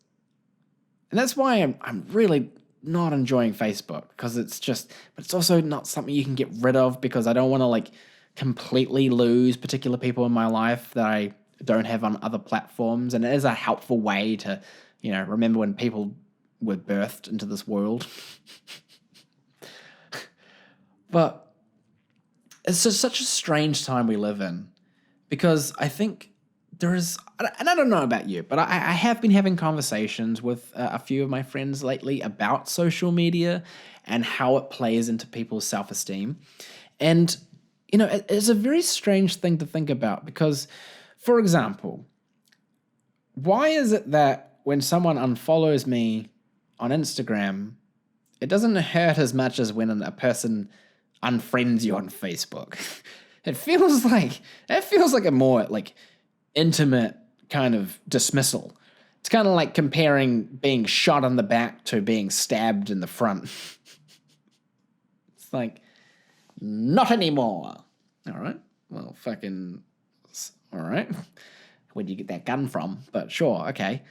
And that's why I'm really not enjoying Facebook, because but it's also not something you can get rid of, because I don't want to completely lose particular people in my life that I don't have on other platforms. And it is a helpful way to, remember when people we're birthed into this world. But it's just such a strange time we live in, because I think there is, and I don't know about you, but I have been having conversations with a few of my friends lately about social media and how it plays into people's self-esteem. And, you know, it's a very strange thing to think about because, for example, why is it that when someone unfollows me on Instagram, it doesn't hurt as much as when a person unfriends you on Facebook? It feels like a more like intimate kind of dismissal. It's kind of like comparing being shot in the back to being stabbed in the front. It's like, not anymore. All right. Well, fucking, all right. Where'd you get that gun from? But sure, okay.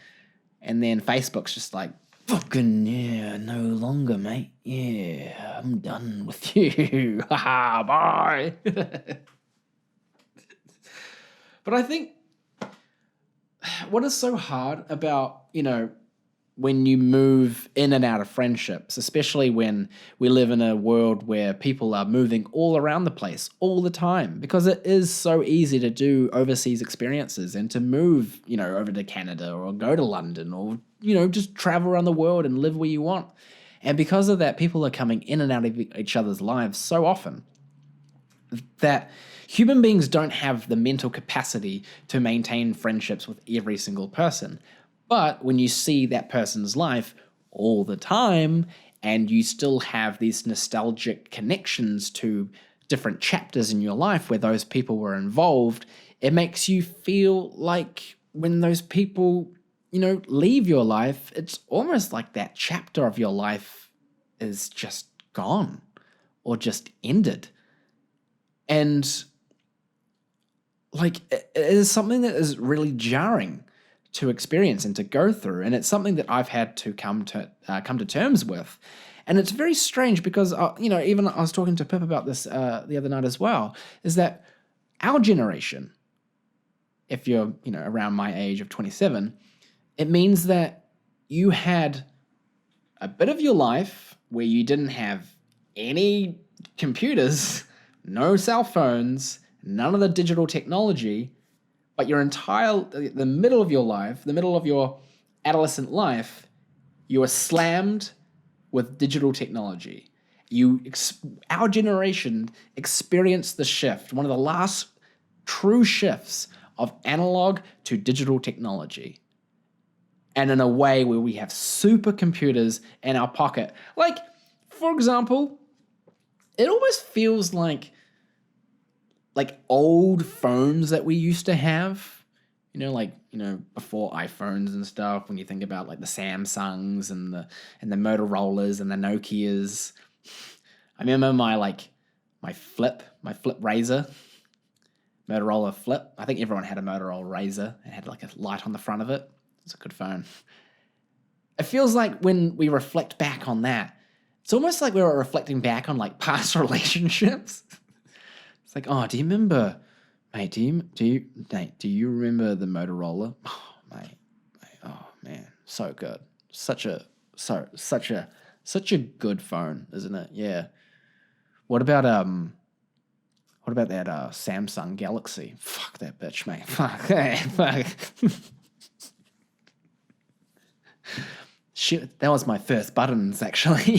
And then Facebook's just like, fucking, yeah, no longer, mate. Yeah, I'm done with you. Haha, bye. But I think what is so hard about, you know, when you move in and out of friendships, especially when we live in a world where people are moving all around the place all the time, because it is so easy to do overseas experiences and to move, you know, over to Canada or go to London or, you know, just travel around the world and live where you want. And because of that, people are coming in and out of each other's lives so often that human beings don't have the mental capacity to maintain friendships with every single person. But when you see that person's life all the time and you still have these nostalgic connections to different chapters in your life where those people were involved, it makes you feel like when those people, you know, leave your life, it's almost like that chapter of your life is just gone or just ended. And like, it is something that is really jarring to experience and to go through, and it's something that I've had to come to terms with. And it's very strange because you know, even I was talking to Pip about this the other night as well, is that our generation, if you're, you know, around my age of 27, it means that you had a bit of your life where you didn't have any computers, no cell phones, none of the digital technology, but the middle of your life, the middle of your adolescent life, you were slammed with digital technology. Our generation experienced the shift, one of the last true shifts of analog to digital technology. And in a way where we have supercomputers in our pocket. Like, for example, it almost feels like old phones that we used to have, you know, before iPhones and stuff, when you think about like the Samsungs and the Motorola's and the Nokias. I remember my flip Razor, Motorola Flip. I think everyone had a Motorola Razor. It had like a light on the front of it. It's a good phone. It feels like when we reflect back on that, it's almost like we were reflecting back on like past relationships. It's like, oh, do you remember, mate? Do you remember the Motorola? Oh, mate. Oh man, so good. Such a good phone, isn't it? Yeah. What about that Samsung Galaxy? Fuck that bitch, mate. Fuck. Hey, fuck. Shit, that was my first buttons, actually.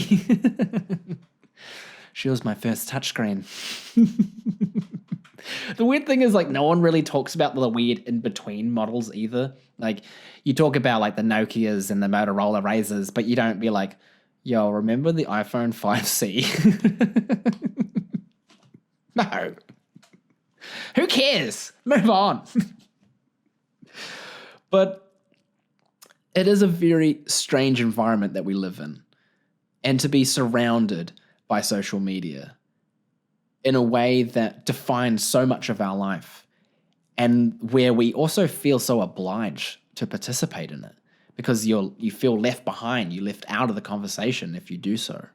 She was my first touchscreen. The weird thing is, like, no one really talks about the weird in-between models either. Like, you talk about, like, the Nokias and the Motorola Razors, but you don't be like, yo, remember the iPhone 5C? No. Who cares? Move on. But it is a very strange environment that we live in. And to be surrounded by social media in a way that defines so much of our life, and where we also feel so obliged to participate in it because you feel left behind, you left out of the conversation if you do so.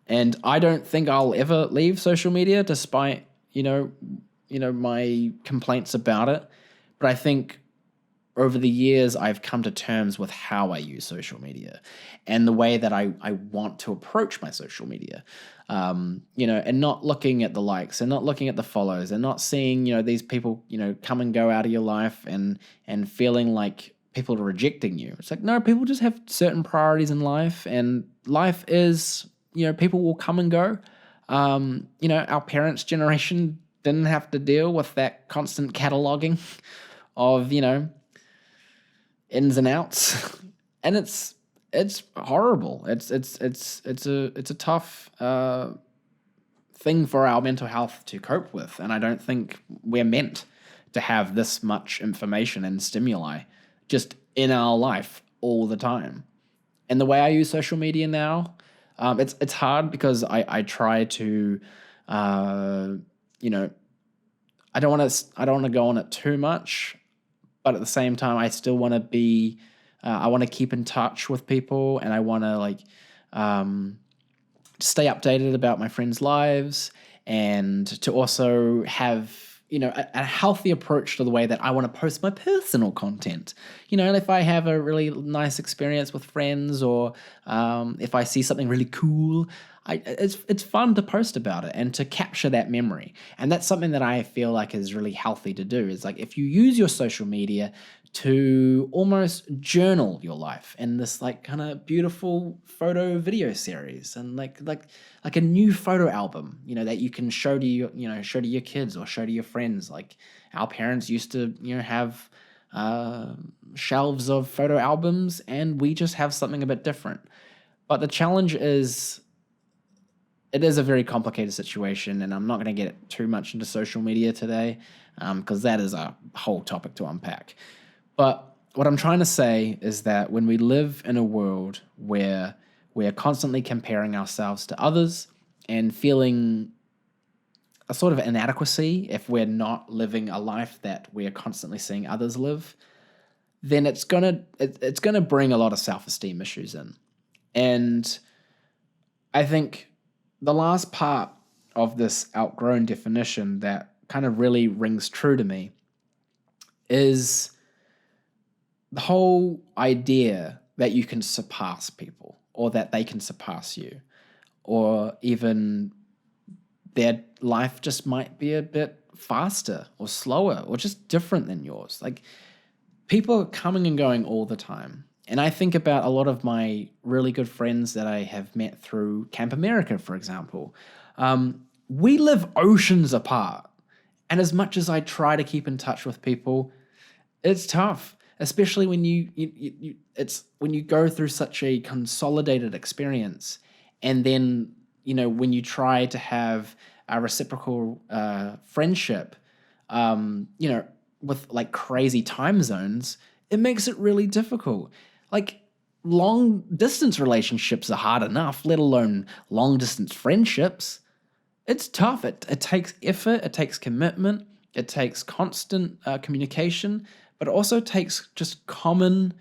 And I don't think I'll ever leave social media despite, you know, my complaints about it. But I think over the years, I've come to terms with how I use social media and the way that I want to approach my social media. And not looking at the likes and not looking at the follows and not seeing, these people, come and go out of your life and feeling like people are rejecting you. It's like, no, people just have certain priorities in life, and life is, people will come and go. Our parents' generation didn't have to deal with that constant cataloging of, ins and outs, and it's horrible. It's a tough thing for our mental health to cope with, and I don't think we're meant to have this much information and stimuli just in our life all the time. And the way I use social media now, it's hard because I try to, I don't want to go on it too much. But at the same time, I still want to be, I want to keep in touch with people, and I want to stay updated about my friends' lives, and to also have, a healthy approach to the way that I want to post my personal content. If I have a really nice experience with friends, or if I see something really cool, it's fun to post about it and to capture that memory. And that's something that I feel like is really healthy to do. Is like, if you use your social media to almost journal your life in this like kind of beautiful photo video series, and like a new photo album, that you can show to your kids or show to your friends. Like our parents used to, have shelves of photo albums, and we just have something a bit different. But the challenge is, it is a very complicated situation, and I'm not going to get too much into social media today, because that is a whole topic to unpack. But what I'm trying to say is that when we live in a world where we're constantly comparing ourselves to others and feeling a sort of inadequacy if we're not living a life that we're constantly seeing others live, then it's gonna bring a lot of self-esteem issues in. And I think the last part of this outgrown definition that kind of really rings true to me is the whole idea that you can surpass people, or that they can surpass you, or even their life just might be a bit faster or slower or just different than yours. Like, people are coming and going all the time. And I think about a lot of my really good friends that I have met through Camp America, for example. We live oceans apart. And as much as I try to keep in touch with people, it's tough, especially when when you go through such a consolidated experience, and then, when you try to have a reciprocal friendship, with like crazy time zones, it makes it really difficult. Like, long distance relationships are hard enough, let alone long distance friendships. It's tough. It takes effort, it takes commitment, it takes constant communication, but it also takes just common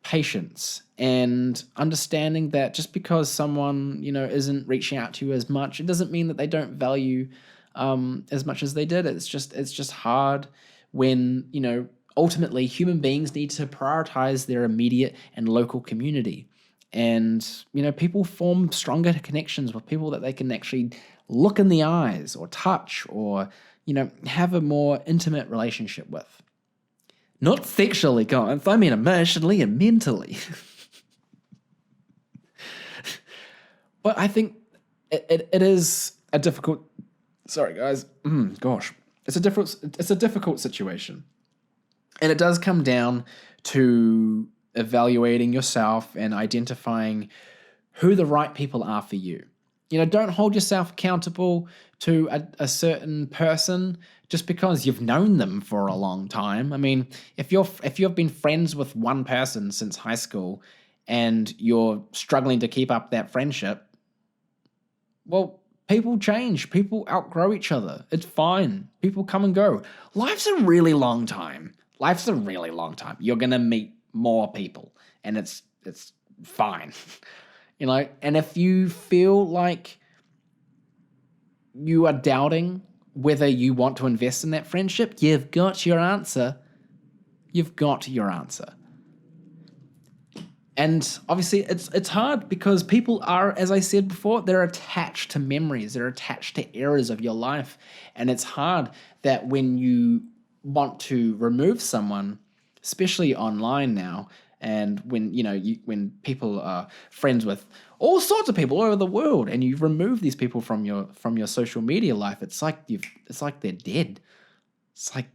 patience and understanding that just because someone, isn't reaching out to you as much, it doesn't mean that they don't value as much as they did. It's just hard when, ultimately human beings need to prioritize their immediate and local community. And, people form stronger connections with people that they can actually look in the eyes or touch or, have a more intimate relationship with. Not sexually, guys. I mean emotionally and mentally. But I think it is a difficult... Sorry, guys. Gosh. It's a difficult situation. And it does come down to evaluating yourself and identifying who the right people are for you. Don't hold yourself accountable to a certain person just because you've known them for a long time. I mean, if you've been friends with one person since high school and you're struggling to keep up that friendship, well, people change. People outgrow each other. It's fine. People come and go. Life's a really long time. You're going to meet more people, and it's fine. And if you feel like you are doubting whether you want to invest in that friendship, you've got your answer. you've got your answer. And obviously it's hard because people are, as I said before, they're attached to memories. They're attached to eras of your life. And it's hard that when you want to remove someone, especially online now, and when when people are friends with all sorts of people all over the world, and you remove these people from your social media life, it's like they're dead. It's like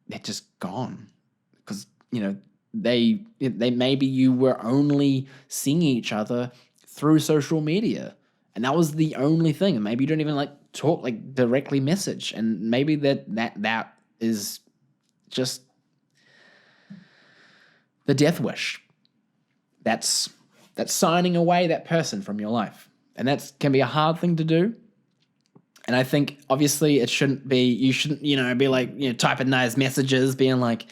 they're just gone because they maybe you were only seeing each other through social media, and that was the only thing. And maybe you don't even talk directly message, and maybe that is just the death wish. That's signing away that person from your life, and that can be a hard thing to do. And I think obviously you shouldn't be typing those messages being like,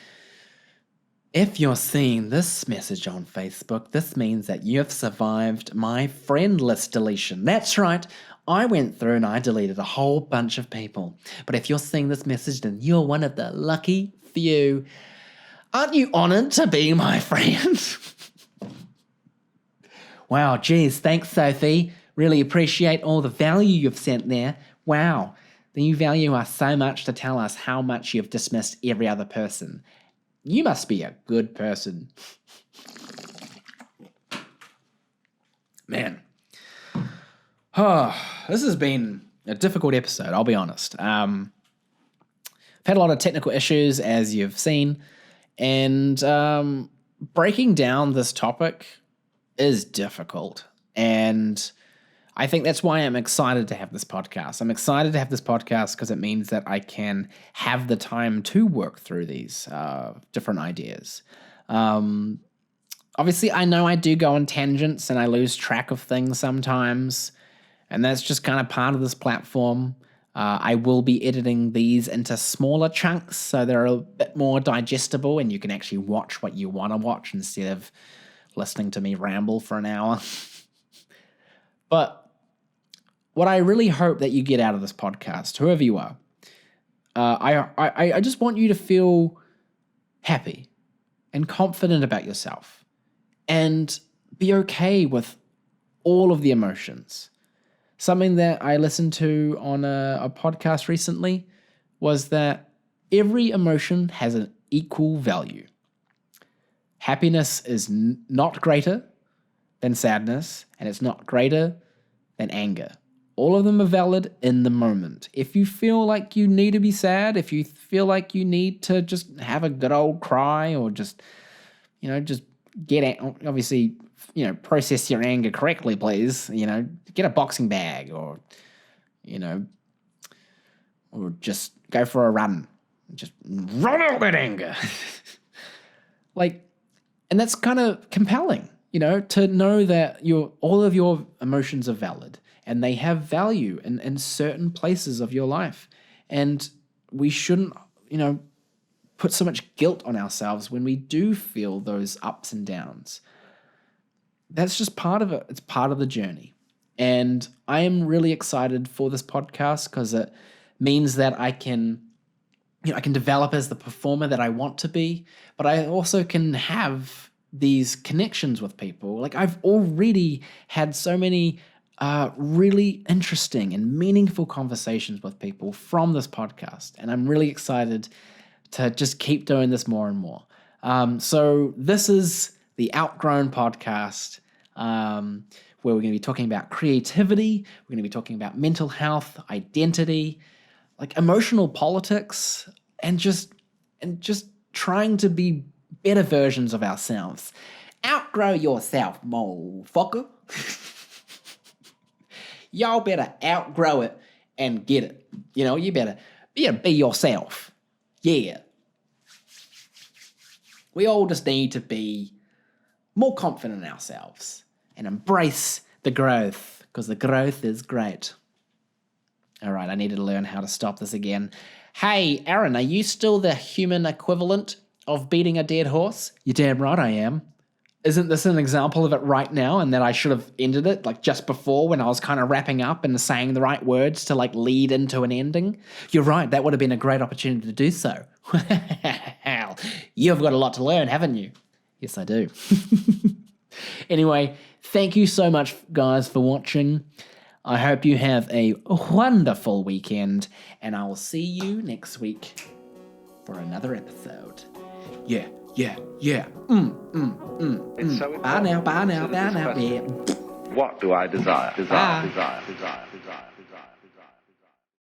if you're seeing this message on Facebook, this means that you've survived my friend list deletion. That's right. I went through and I deleted a whole bunch of people. But if you're seeing this message, then you're one of the lucky few. Aren't you honored to be my friend? Wow, geez, thanks, Sophie. Really appreciate all the value you've sent there. Wow, then you value us so much to tell us how much you've dismissed every other person. You must be a good person. Man. This has been a difficult episode, I'll be honest. I've had a lot of technical issues, as you've seen, and breaking down this topic is difficult. And I think that's why I'm excited to have this podcast. I'm excited to have this podcast because it means that I can have the time to work through these different ideas. Obviously, I know I do go on tangents and I lose track of things sometimes, and that's just kind of part of this platform. I will be editing these into smaller chunks so they're a bit more digestible and you can actually watch what you want to watch instead of listening to me ramble for an hour. But what I really hope that you get out of this podcast, whoever you are, I just want you to feel happy and confident about yourself and be okay with all of the emotions. Something that I listened to on a podcast recently was that every emotion has an equal value. Happiness is not greater than sadness, and it's not greater than anger. All of them are valid in the moment. If you feel like you need to be sad, if you feel like you need to just have a good old cry or just get out, obviously, process your anger correctly, please. Get a boxing bag or just go for a run. Just run out that anger. And that's kind of compelling, to know that all of your emotions are valid and they have value in certain places of your life. And we shouldn't, put so much guilt on ourselves when we do feel those ups and downs. That's just part of it. It's part of the journey. And I am really excited for this podcast because it means that I can develop as the performer that I want to be, but I also can have these connections with people. I've already had so many really interesting and meaningful conversations with people from this podcast, and I'm really excited to just keep doing this more and more. So this is the Outgrown podcast, where we're going to be talking about creativity, we're going to be talking about mental health, identity, emotional politics, and just trying to be better versions of ourselves. Outgrow yourself, motherfucker. Y'all better outgrow it and get it. You better be yourself. Yeah. We all just need to be more confident in ourselves and embrace the growth, because the growth is great. All right, I need to learn how to stop this again. Hey, Aaron, are you still the human equivalent of beating a dead horse? You're damn right I am. Isn't this an example of it right now, and that I should have ended it just before when I was kind of wrapping up and saying the right words to lead into an ending? You're right, that would have been a great opportunity to do so. You've got a lot to learn, haven't you? Yes, I do. Anyway, thank you so much, guys, for watching. I hope you have a wonderful weekend, and I will see you next week for another episode. Yeah.
It's so
Bye now,
important to consider this
yeah.
question. What do I desire? Desire.